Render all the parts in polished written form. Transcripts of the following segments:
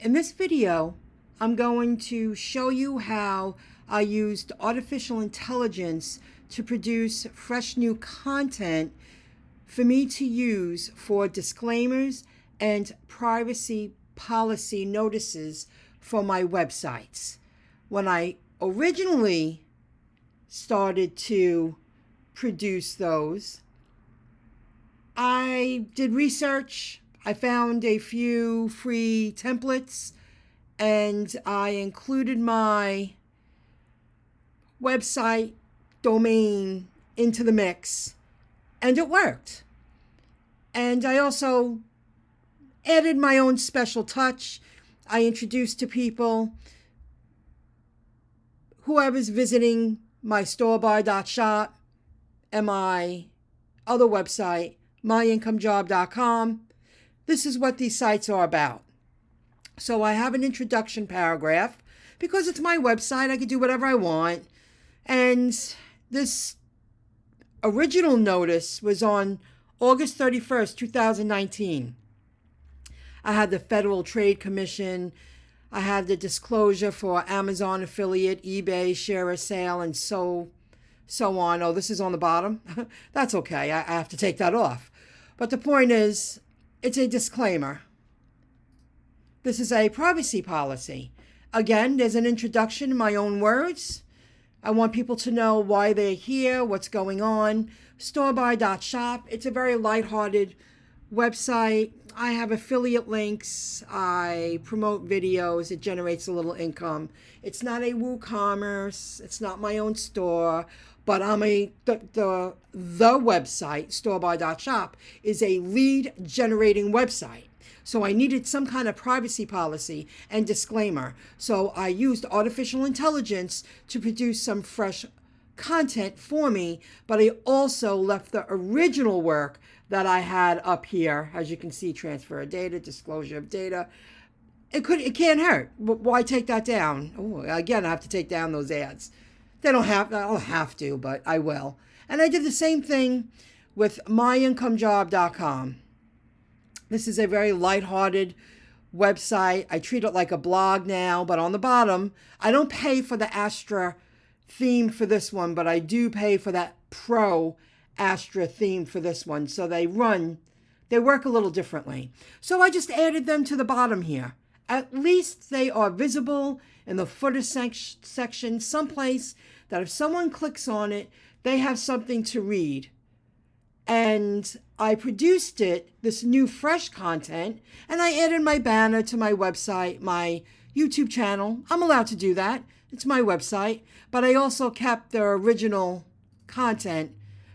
In this video, I'm going to show you how I used artificial intelligence to produce fresh new content for me to use for disclaimers and privacy policy notices for my websites. When I originally started to produce those, I did research. I found a few free templates and I included my website domain into the mix, and it worked. And I also added my own special touch. I introduced to people, whoever's visiting my storebuy.shop and my other website, myincomejob.com. This is what these sites are about. So I have an introduction paragraph because it's my website. I can do whatever I want. And this original notice was on August 31st, 2019. I had the Federal Trade Commission. I had the disclosure for Amazon affiliate, eBay, share a sale, and so on. Oh, this is on the bottom. That's okay. I have to take that off. But the point is, it's a disclaimer. This is a privacy policy. Again, there's an introduction in my own words. I want people to know why they're here, what's going on. Storebuy.shop. It's a very lighthearted website. I have affiliate links. I promote videos. It generates a little income. It's not a WooCommerce. It's not my own store. But the website, storebuy.shop, is a lead generating website. So I needed some kind of privacy policy and disclaimer. So I used artificial intelligence to produce some fresh content for me, but I also left the original work that I had up here. As you can see, transfer of data, disclosure of data. It can't hurt. Why take that down? Oh, again, I have to take down those ads. I don't have to, but I will. And I did the same thing with myincomejob.com. This is a very lighthearted website. I treat it like a blog now, but on the bottom, I don't pay for the Astra theme for this one, but I do pay for that Pro Astra theme for this one. So they work a little differently. So I just added them to the bottom here. At least they are visible in the footer section, someplace that if someone clicks on it, they have something to read. And I produced this new fresh content, and I added my banner to my website, my YouTube channel. I'm allowed to do that. It's my website. But I also kept the original content.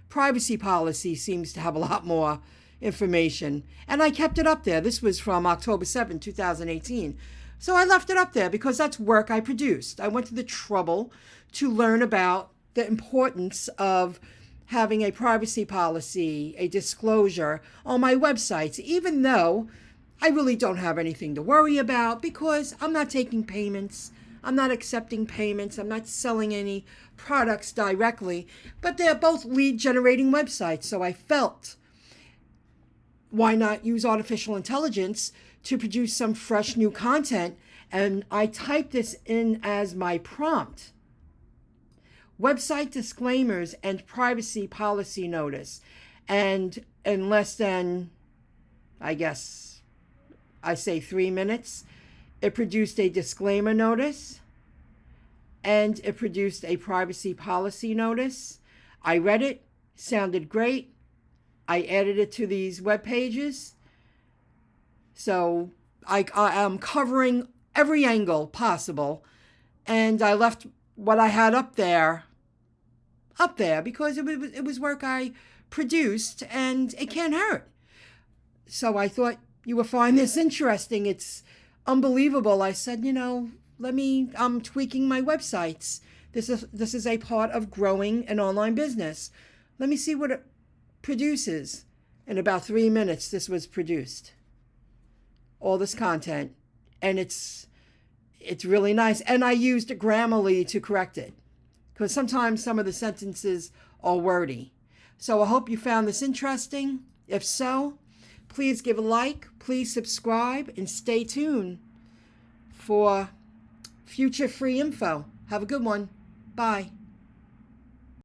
Privacy policy seems to have a lot more information. And I kept it up there. This was from October 7, 2018. So I left it up there because that's work I produced. I went to the trouble to learn about the importance of having a privacy policy, a disclosure on my websites, even though I really don't have anything to worry about because I'm not taking payments. I'm not accepting payments. I'm not selling any products directly, but they're both lead generating websites. So I felt, why not use artificial intelligence to produce some fresh new content? And I typed this in as my prompt. Website disclaimers and privacy policy notice. And in less than, I guess, I say 3 minutes, it produced a disclaimer notice and it produced a privacy policy notice. I read it, sounded great. I added it to these web pages. So I am covering every angle possible. And I left what I had up there because it was work I produced and it can't hurt. So I thought you would find this interesting. It's unbelievable. I said, I'm tweaking my websites. This is a part of growing an online business. Let me see what it produces. In about 3 minutes, this was produced. All this content. And it's really nice. And I used Grammarly to correct it, because sometimes some of the sentences are wordy. So I hope you found this interesting. If so, please give a like, please subscribe, and stay tuned. for future free info. Have a good one. Bye.